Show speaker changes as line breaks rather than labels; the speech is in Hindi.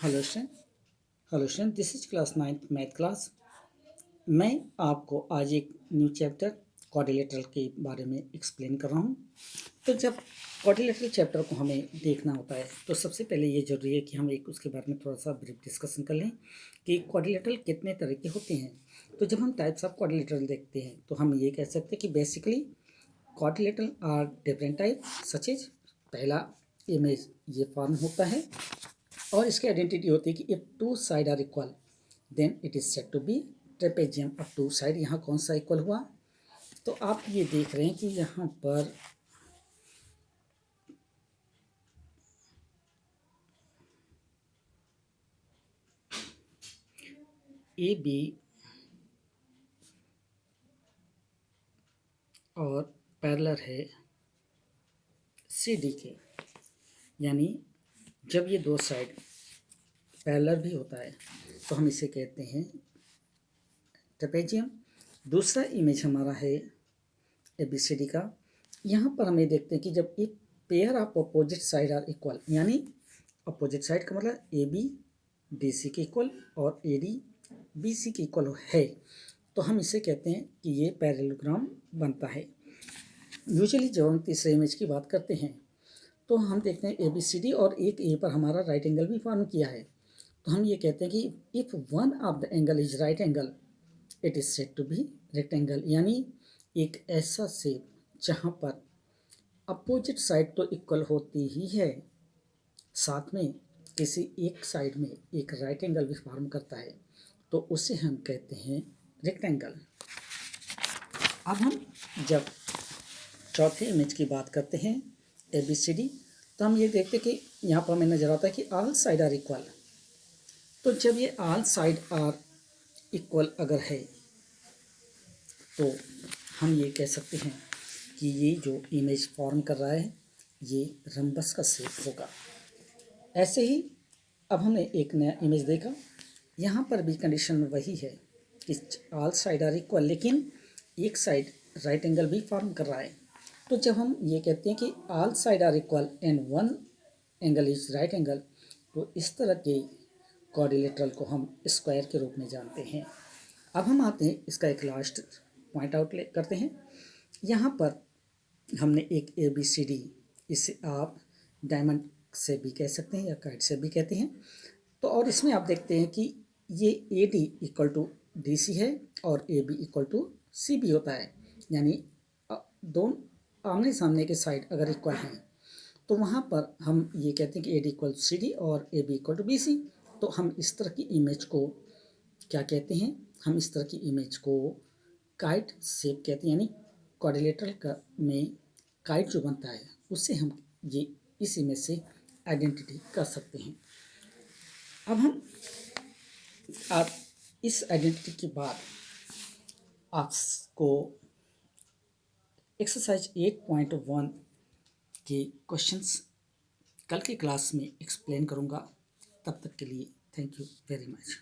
Hello student. This is class 9th math class. मैं आपको आज एक न्यू चैप्टर क्वाड्रिलेटरल के बारे में एक्सप्लेन कर रहा हूँ। तो जब क्वाड्रिलेटरल चैप्टर को हमें देखना होता है तो सबसे पहले ये जरूरी है कि हम एक उसके बारे में थोड़ा सा ब्रीफ डिस्कशन कर लें कि क्वाड्रिलेटरल कितने तरह के होते हैं। तो जब हम टाइप्स ऑफ क्वाड्रिलेटरल देखते हैं तो हम ये कह सकते हैं कि basically quadrilateral are different type such as पहला इमेज ये फॉर्म होता है और इसकी आइडेंटिटी होती है कि if two side are equal then it is said to be trapezium. अब टू साइड यहाँ कौन सा इक्वल हुआ, तो आप ये देख रहे हैं कि यहाँ पर ए बी और पैरेलल है सी डी के, यानी जब ये दो साइड पैरेलल भी होता है तो हम इसे कहते हैं ट्रेपेजियम। दूसरा इमेज हमारा है ए बी सी डी का। यहाँ पर हम ये देखते हैं कि जब एक pair of opposite side are equal, यानी अपोजिट साइड का मतलब ए बी डी सी के इक्वल और ए डी बी सी के इक्वल है, तो हम इसे कहते हैं कि ये पैरेललोग्राम बनता है। यूजुअली जब हम तीसरे इमेज की बात करते हैं तो हम देखते हैं ए बी सी डी और एक ए पर हमारा राइट एंगल भी फॉर्म किया है, तो हम ये कहते हैं कि if one of the angle is right angle it is said to be rectangle, यानी एक ऐसा शेप जहाँ पर अपोजिट साइड तो इक्वल होती ही है, साथ में किसी एक साइड में एक राइट एंगल भी फॉर्म करता है, तो उसे हम कहते हैं रेक्टेंगल। अब हम जब चौथे इमेज की बात करते हैं ए बी सी डी, तो हम ये देखते हैं कि यहाँ पर हमें नजर आता है कि ऑल साइड आर इक्वल। तो जब ये ऑल साइड आर इक्वल अगर है तो हम ये कह सकते हैं कि ये जो इमेज फॉर्म कर रहा है ये रंबस का शेप होगा। ऐसे ही अब हमने एक नया इमेज देखा, यहाँ पर भी कंडीशन वही है कि ऑल साइड आर इक्वल, लेकिन एक साइड राइट एंगल भी फॉर्म कर रहा है। तो जब हम ये कहते हैं कि all side are equal and one angle is right angle, तो इस तरह के क्वाड्रिलेटरल को हम स्क्वायर के रूप में जानते हैं। अब हम आते हैं इसका एक लास्ट पॉइंट आउट करते हैं। यहाँ पर हमने एक ए बी सी डी, इसे आप डायमंड से भी कह सकते हैं या काइट से भी कहते हैं। तो और इसमें आप देखते हैं कि ये A D equal to D C है और A B equal to C B होता है, यानी दोनों आमने सामने के साइड अगर इक्वल हैं तो वहाँ पर हम ये कहते हैं कि A D equal to C D और A B equal to B C. तो हम इस तरह की इमेज को क्या कहते हैं, हम इस तरह की इमेज को काइट शेप कहते हैं, यानी क्वाड्रिलेटरल का में काइट जो बनता है उससे हम ये इस इमेज से आइडेंटिटी कर सकते हैं। अब हम आप इस आइडेंटिटी के बाद आपको एक्सरसाइज 8.1 के क्वेश्चंस कल की क्लास में एक्सप्लेन करूंगा। तब तक के लिए थैंक यू वेरी मच।